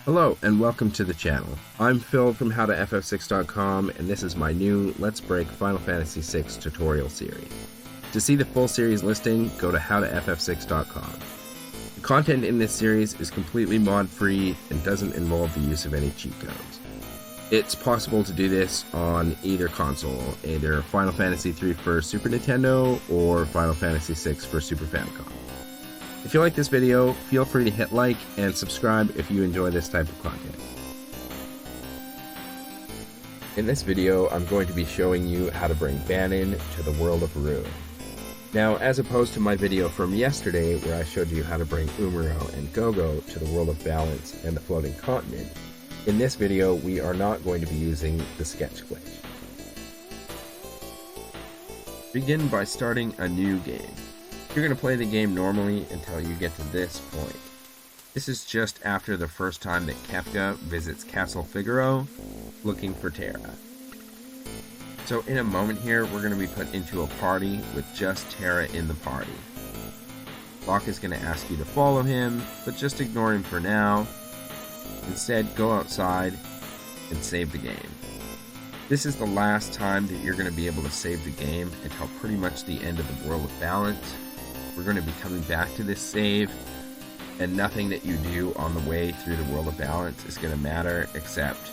Hello and welcome to the channel. I'm Phil from howtoff6.com and this is my new Let's Break Final Fantasy VI tutorial series. To see the full series listing, go to howtoff6.com. The content in this series is completely mod-free and doesn't involve the use of any cheat codes. It's possible to do this on either console, either Final Fantasy III for Super Nintendo or Final Fantasy VI for Super Famicom. If you like this video, feel free to hit like and subscribe if you enjoy this type of content. In this video, I'm going to be showing you how to bring Banon to the world of Ruin. Now, as opposed to my video from yesterday where I showed you how to bring Umaro and Gogo to the world of Balance and the Floating Continent, in this video we are not going to be using the sketch glitch. Begin by starting a new game. You're going to play the game normally until you get to this point. This is just after the first time that Kefka visits Castle Figaro looking for Terra. So in a moment here, we're going to be put into a party with just Terra in the party. Locke is going to ask you to follow him, but just ignore him for now. Instead, go outside and save the game. This is the last time that you're going to be able to save the game until pretty much the end of the world of Balance. We're going to be coming back to this save, and nothing that you do on the way through the world of Balance is going to matter except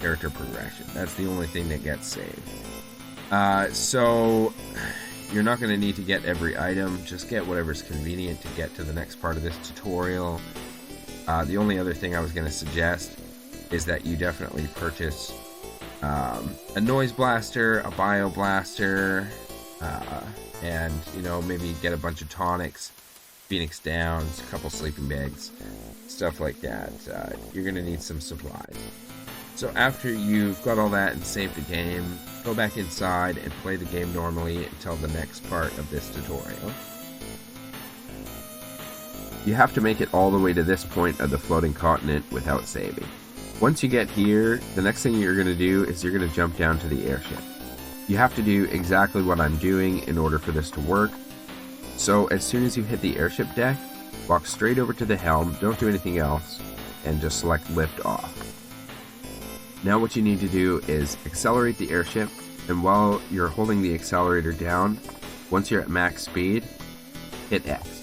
character progression. That's the only thing that gets saved. So you're not going to need to get every item, just get whatever's convenient to get to the next part of this tutorial. The only other thing I was going to suggest is that you definitely purchase a noise blaster, a bio blaster, and maybe get a bunch of tonics, Phoenix Downs, a couple sleeping bags, stuff like that. You're going to need some supplies. So after you've got all that and saved the game, go back inside and play the game normally until the next part of this tutorial. You have to make it all the way to this point of the floating continent without saving. Once you get here, the next thing you're going to do is you're going to jump down to the airship. You have to do exactly what I'm doing in order for this to work. So as soon as you hit the airship deck, walk straight over to the helm, don't do anything else, and just select lift off. Now what you need to do is accelerate the airship, and while you're holding the accelerator down, once you're at max speed, hit X.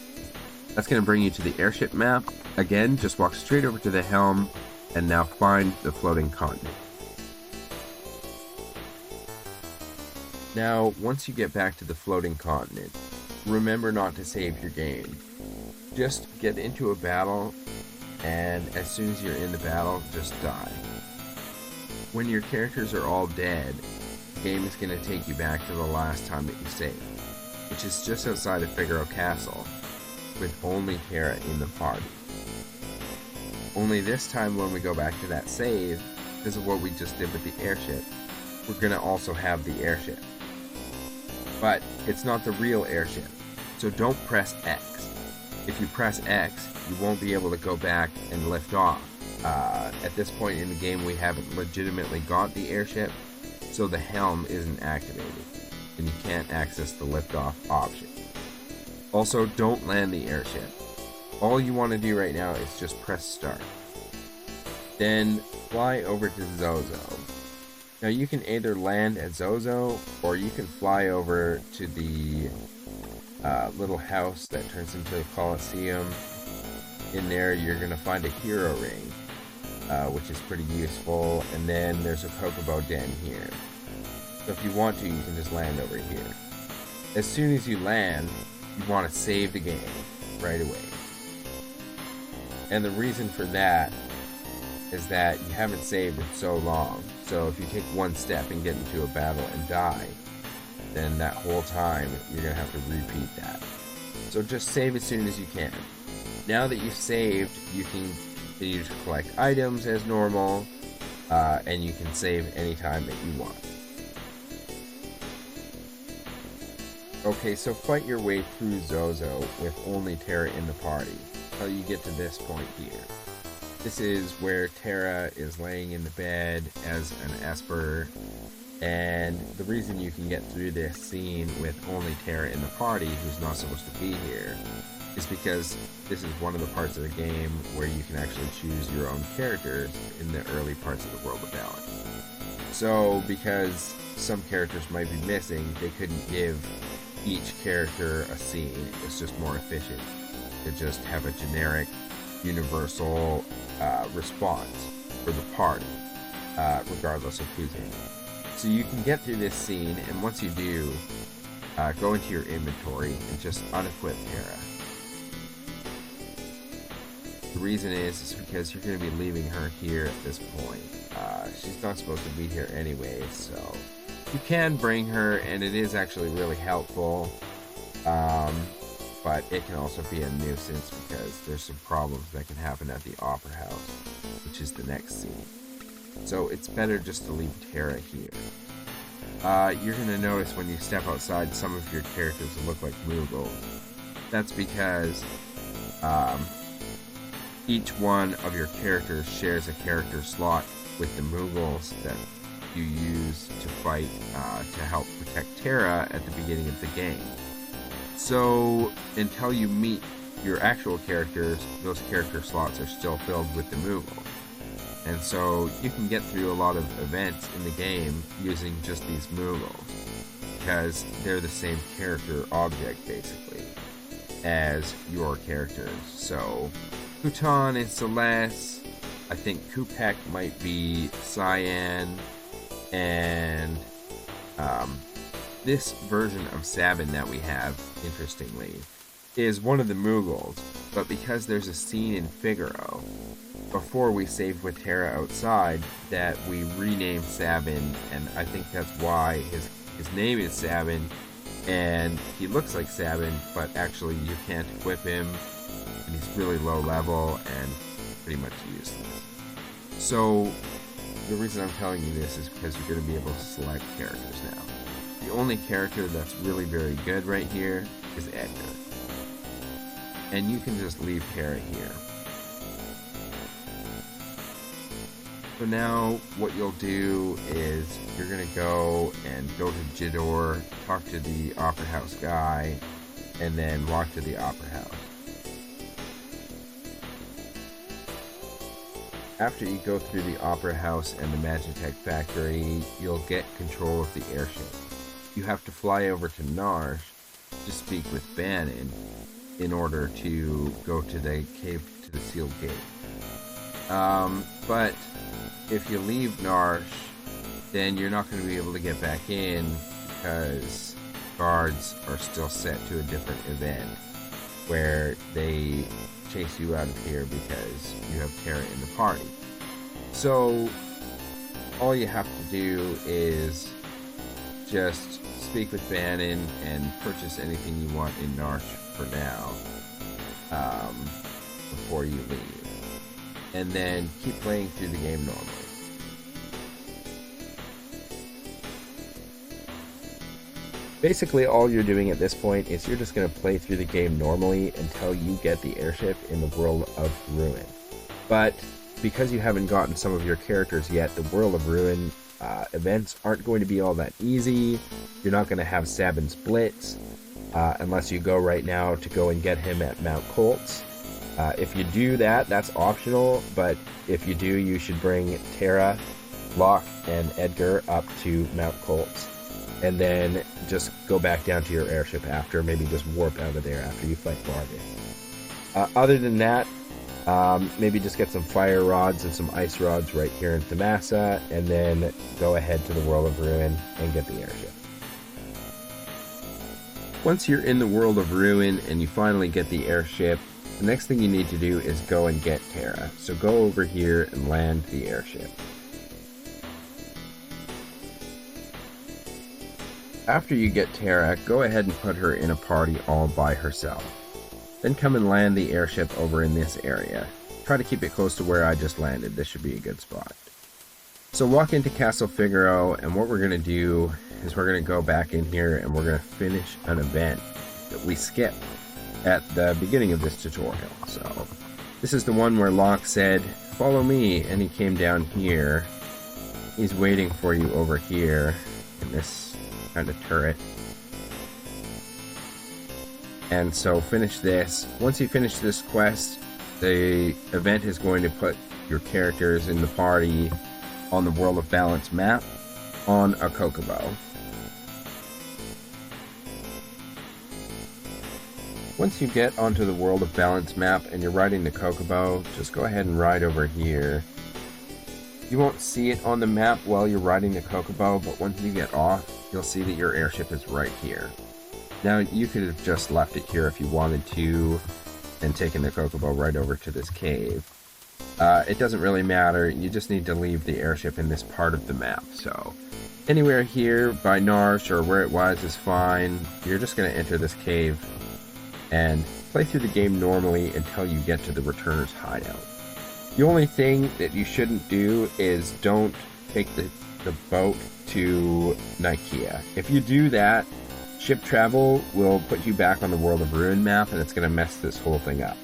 That's going to bring you to the airship map. Again, just walk straight over to the helm, and now find the floating continent. Now, once you get back to the floating continent, remember not to save your game. Just get into a battle, and as soon as you're in the battle, just die. When your characters are all dead, the game is going to take you back to the last time that you saved, which is just outside of Figaro Castle, with only Terra in the party. Only this time when we go back to that save, because of what we just did with the airship, we're going to also have the airship. But it's not the real airship, so don't press X. If you press X, you won't be able to go back and lift off. At this point in the game, we haven't legitimately got the airship, so the helm isn't activated, and you can't access the lift-off option. Also, don't land the airship. All you want to do right now is just press start. Then fly over to Zozo. Now you can either land at Zozo, or you can fly over to the little house that turns into a Coliseum. In there you're going to find a hero ring, which is pretty useful, and then there's a Chocobo den here. So if you want to, you can just land over here. As soon as you land, you want to save the game right away. And the reason for that is that you haven't saved in so long. So if you take one step and get into a battle and die, then that whole time you're going to have to repeat that. So just save as soon as you can. Now that you've saved, you can continue to collect items as normal, and you can save anytime that you want. Okay, so fight your way through Zozo with only Terra in the party until you get to this point here. This is where Terra is laying in the bed as an Esper, And the reason you can get through this scene with only Terra in the party, who's not supposed to be here, is because this is one of the parts of the game where you can actually choose your own characters in the early parts of the World of Balance. So, because some characters might be missing, they couldn't give each character a scene. It's just more efficient to just have a generic, universal response for the party, regardless of who's in it. So you can get through this scene, and once you do, go into your inventory and just unequip Terra. The reason is because you're going to be leaving her here at this point. She's not supposed to be here anyway, so you can bring her, and it is actually really helpful. But it can also be a nuisance because there's some problems that can happen at the Opera House, which is the next scene. So it's better just to leave Terra here. You're going to notice when you step outside, some of your characters look like Moogles. That's because each one of your characters shares a character slot with the Moogles that you use to fight to help protect Terra at the beginning of the game. So until you meet your actual characters, those character slots are still filled with the Moogles. And so you can get through a lot of events in the game using just these Moogles, because they're the same character object, basically, as your characters. So, Kutan is Celeste, I think Kupek might be Cyan, and this version of Sabin that we have, interestingly, is one of the Moogles, but because there's a scene in Figaro, before we saved with Terra outside, that we renamed Sabin, and I think that's why his name is Sabin, and he looks like Sabin, but actually you can't equip him, and he's really low level and pretty much useless. So the reason I'm telling you this is because you're going to be able to select characters now. The only character that's really very good right here is Edgar. And you can just leave Terra here. So now what you'll do is you're going to go to Jidor, talk to the Opera House guy, and then walk to the Opera House. After you go through the Opera House and the Magitech factory, you'll get control of the airship. You have to fly over to Narsh to speak with Banon in order to go to the cave to the sealed gate. But if you leave Narsh, then you're not going to be able to get back in because guards are still set to a different event where they chase you out of here because you have Terra in the party. So all you have to do is just speak with Banon and purchase anything you want in Narsh for now, before you leave, and then keep playing through the game normally. Basically all you're doing at this point is you're just going to play through the game normally until you get the airship in the World of Ruin. But because you haven't gotten some of your characters yet, the World of Ruin events aren't going to be all that easy. You're not going to have Sabin's Blitz unless you go right now to go and get him at Mount Colts. If you do that, that's optional, but if you do, you should bring Terra, Locke, and Edgar up to Mount Colts, and then just go back down to your airship after, maybe just warp out of there after you fight Bargain. Other than that, maybe just get some fire rods and some ice rods right here in Thamasa, and then go ahead to the World of Ruin and get the airship. Once you're in the World of Ruin and you finally get the airship, the next thing you need to do is go and get Terra. So go over here and land the airship. After you get Terra, go ahead and put her in a party all by herself. Then come and land the airship over in this area. Try to keep it close to where I just landed. This should be a good spot. So walk into Castle Figaro, and what we're going to do is we're going to go back in here and we're going to finish an event that we skipped at the beginning of this tutorial. So this is the one where Locke said, "Follow me," and he came down here. He's waiting for you over here, in this kind of turret. And so finish this. Once you finish this quest, the event is going to put your characters in the party on the World of Balance map on a Chocobo. Once you get onto the World of Balance map and you're riding the Chocobo, just go ahead and ride over here. You won't see it on the map while you're riding the Chocobo, but once you get off, you'll see that your airship is right here. Now, you could have just left it here if you wanted to, and taken the Chocobo right over to this cave. It doesn't really matter, you just need to leave the airship in this part of the map. So, anywhere here by Narsh or where it was is fine. You're just going to enter this cave and play through the game normally until you get to the Returner's hideout. The only thing that you shouldn't do is don't take the boat to Nikea. If you do that, ship travel will put you back on the World of Ruin map, and it's going to mess this whole thing up.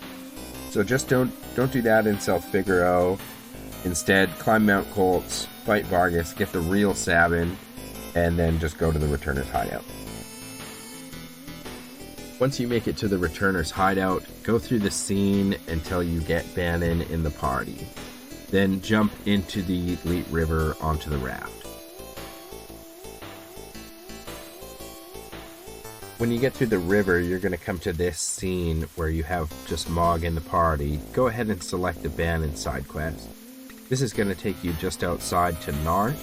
So just don't do that in South Figaro. Instead, climb Mount Colts, fight Vargas, get the real Sabin, and then just go to the Returner's hideout. Once you make it to the Returner's hideout, go through the scene until you get Banon in the party. Then jump into the Elite River onto the raft. When you get through the river, you're going to come to this scene where you have just Mog in the party. Go ahead and select the Banon side quest. This is going to take you just outside to Narsh.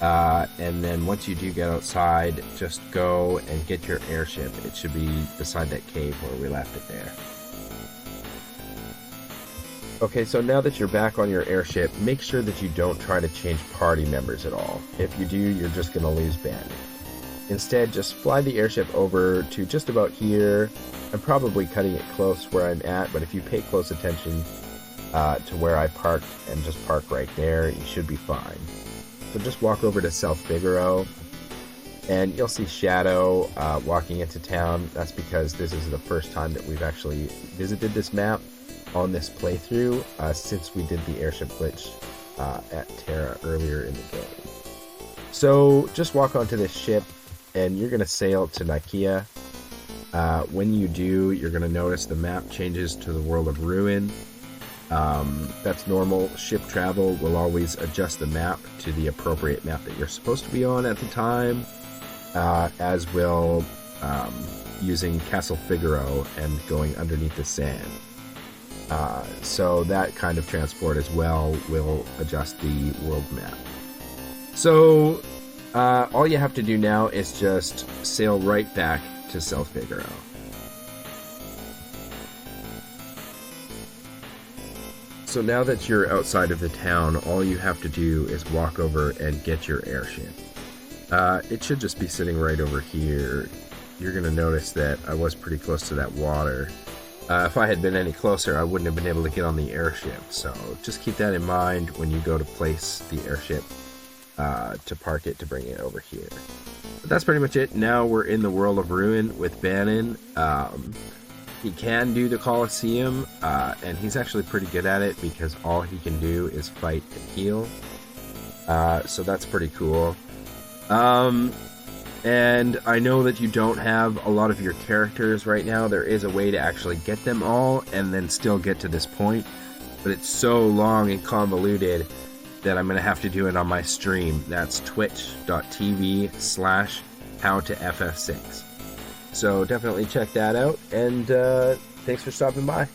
And then once you do get outside, just go and get your airship. It should be beside that cave where we left it there. Okay, so now that you're back on your airship, make sure that you don't try to change party members at all. If you do, you're just going to lose Banon. Instead, just fly the airship over to just about here. I'm probably cutting it close where I'm at, but if you pay close attention to where I parked and just park right there, you should be fine. So just walk over to South Figaro, and you'll see Shadow walking into town. That's because this is the first time that we've actually visited this map on this playthrough since we did the airship glitch at Terra earlier in the game. So just walk onto this ship, and you're going to sail to Nikea. When you do, you're going to notice the map changes to the World of Ruin. That's normal. Ship travel will always adjust the map to the appropriate map that you're supposed to be on at the time, as will using Castle Figaro and going underneath the sand. So that kind of transport as well will adjust the world map. So all you have to do now is just sail right back to South Figaro. So now that you're outside of the town, all you have to do is walk over and get your airship. It should just be sitting right over here. You're going to notice that I was pretty close to that water. If I had been any closer, I wouldn't have been able to get on the airship. So just keep that in mind when you go to place the airship to park it, to bring it over here. But that's pretty much it. Now we're in the World of Ruin with Banon. He can do the Colosseum, and he's actually pretty good at it because all he can do is fight and heal. So that's pretty cool. And I know that you don't have a lot of your characters right now. There is a way to actually get them all and then still get to this point. But it's so long and convoluted that I'm going to have to do it on my stream. That's twitch.tv/howtofff6. So definitely check that out, and thanks for stopping by.